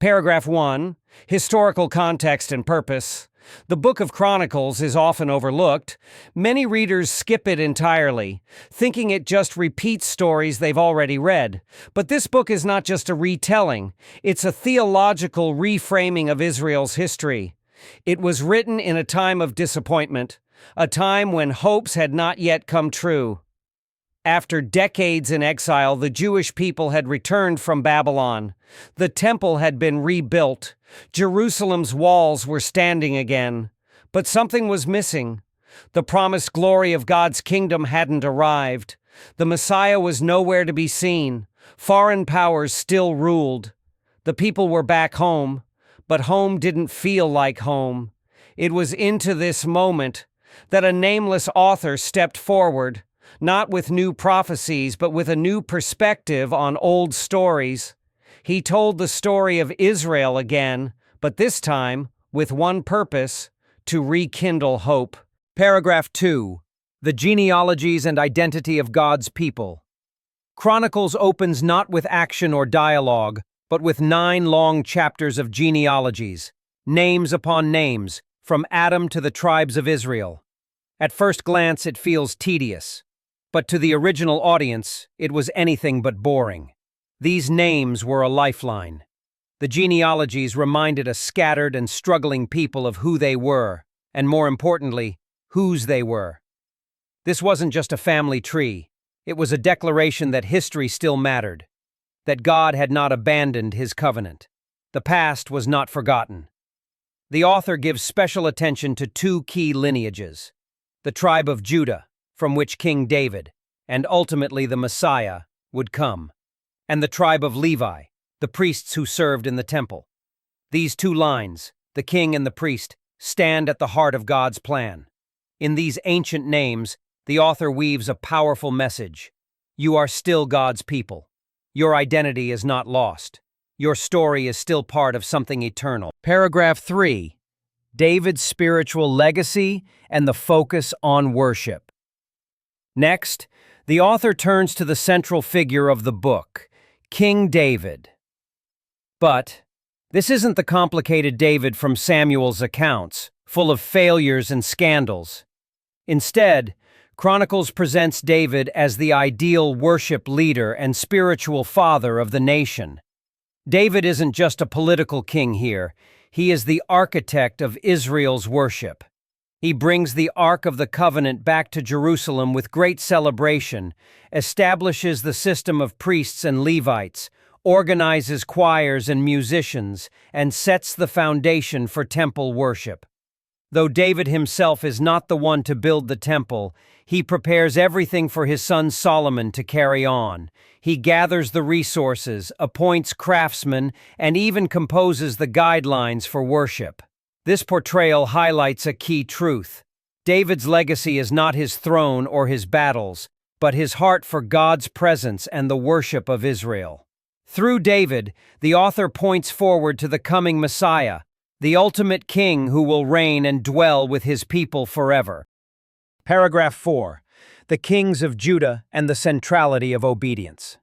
Paragraph 1. Historical context and purpose. The Book of Chronicles is often overlooked. Many readers skip it entirely, thinking it just repeats stories they've already read. But this book is not just a retelling, it's a theological reframing of Israel's history. It was written in a time of disappointment, a time when hopes had not yet come true. After decades in exile, the Jewish people had returned from Babylon. The temple had been rebuilt. Jerusalem's walls were standing again. But something was missing. The promised glory of God's kingdom hadn't arrived. The Messiah was nowhere to be seen. Foreign powers still ruled. The people were back home, but home didn't feel like home. It was into this moment that a nameless author stepped forward, not with new prophecies, but with a new perspective on old stories. He told the story of Israel again, but this time with one purpose: to rekindle hope. Paragraph 2. The genealogies and identity of God's people. Chronicles opens not with action or dialogue, but with 9 long chapters of genealogies, names upon names, from Adam to the tribes of Israel. At first glance, it feels tedious, but to the original audience, it was anything but boring. These names were a lifeline. The genealogies reminded a scattered and struggling people of who they were, and more importantly, whose they were. This wasn't just a family tree. It was a declaration that history still mattered, that God had not abandoned his covenant. The past was not forgotten. The author gives special attention to 2 key lineages: the tribe of Judah, from which King David, and ultimately the Messiah, would come, and the tribe of Levi, the priests who served in the temple. These 2 lines, the king and the priest, stand at the heart of God's plan. In these ancient names, the author weaves a powerful message. You are still God's people. Your identity is not lost. Your story is still part of something eternal. Paragraph 3. David's spiritual legacy and the focus on worship. Next, the author turns to the central figure of the book, King David. But this isn't the complicated David from Samuel's accounts, full of failures and scandals. Instead, Chronicles presents David as the ideal worship leader and spiritual father of the nation. David isn't just a political king here, he is the architect of Israel's worship. He brings the Ark of the Covenant back to Jerusalem with great celebration, establishes the system of priests and Levites, organizes choirs and musicians, and sets the foundation for temple worship. Though David himself is not the one to build the temple, he prepares everything for his son Solomon to carry on. He gathers the resources, appoints craftsmen, and even composes the guidelines for worship. This portrayal highlights a key truth. David's legacy is not his throne or his battles, but his heart for God's presence and the worship of Israel. Through David, the author points forward to the coming Messiah, the ultimate king who will reign and dwell with his people forever. Paragraph 4. The kings of Judah and the centrality of obedience.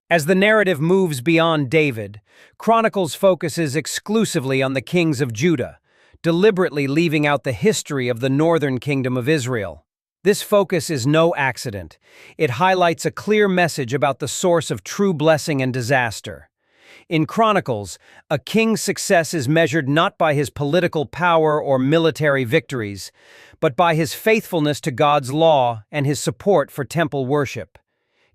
As the narrative moves beyond David, Chronicles focuses exclusively on the kings of Judah, deliberately leaving out the history of the northern kingdom of Israel. This focus is no accident. It highlights a clear message about the source of true blessing and disaster. In Chronicles, a king's success is measured not by his political power or military victories, but by his faithfulness to God's law and his support for temple worship.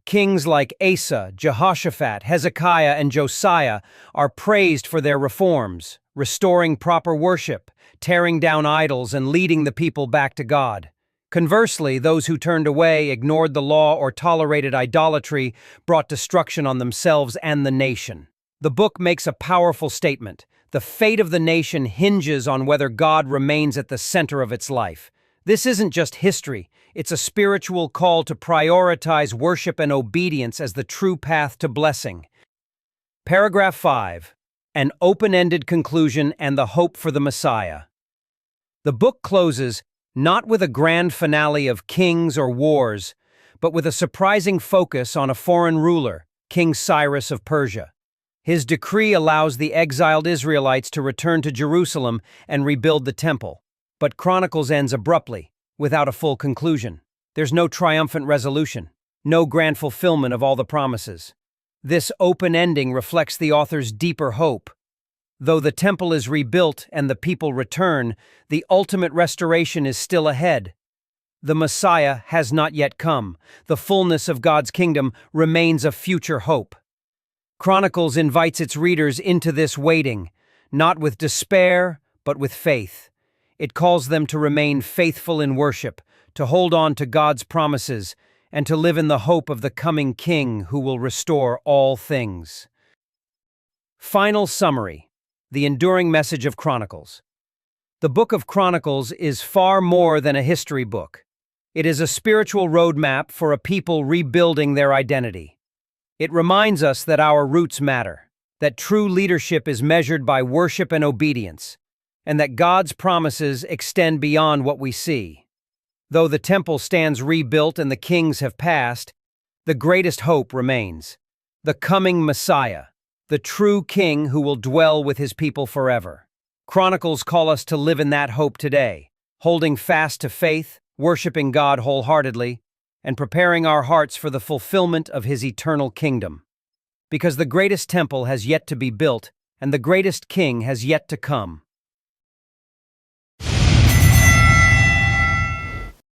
Kings like Asa, Jehoshaphat, Hezekiah, and Josiah are praised for their reforms, restoring proper worship, tearing down idols, and leading the people back to God. Conversely, those who turned away, ignored the law, or tolerated idolatry brought destruction on themselves and the nation. The book makes a powerful statement. The fate of the nation hinges on whether God remains at the center of its life. This isn't just history, it's a spiritual call to prioritize worship and obedience as the true path to blessing. Paragraph 5. An open-ended conclusion and the hope for the Messiah. The book closes not with a grand finale of kings or wars, but with a surprising focus on a foreign ruler, King Cyrus of Persia. His decree allows the exiled Israelites to return to Jerusalem and rebuild the temple. But Chronicles ends abruptly, without a full conclusion. There's no triumphant resolution, no grand fulfillment of all the promises. This open ending reflects the author's deeper hope. Though the temple is rebuilt and the people return, the ultimate restoration is still ahead. The Messiah has not yet come. The fullness of God's kingdom remains a future hope. Chronicles invites its readers into this waiting, not with despair, but with faith. It calls them to remain faithful in worship, to hold on to God's promises, and to live in the hope of the coming King who will restore all things. Final summary: the enduring message of Chronicles. The Book of Chronicles is far more than a history book. It is a spiritual roadmap for a people rebuilding their identity. It reminds us that our roots matter, that true leadership is measured by worship and obedience, and that God's promises extend beyond what we see. Though the temple stands rebuilt and the kings have passed, the greatest hope remains: the coming Messiah, the true King who will dwell with his people forever. Chronicles call us to live in that hope today, holding fast to faith, worshiping God wholeheartedly, and preparing our hearts for the fulfillment of his eternal kingdom. Because the greatest temple has yet to be built, and the greatest king has yet to come.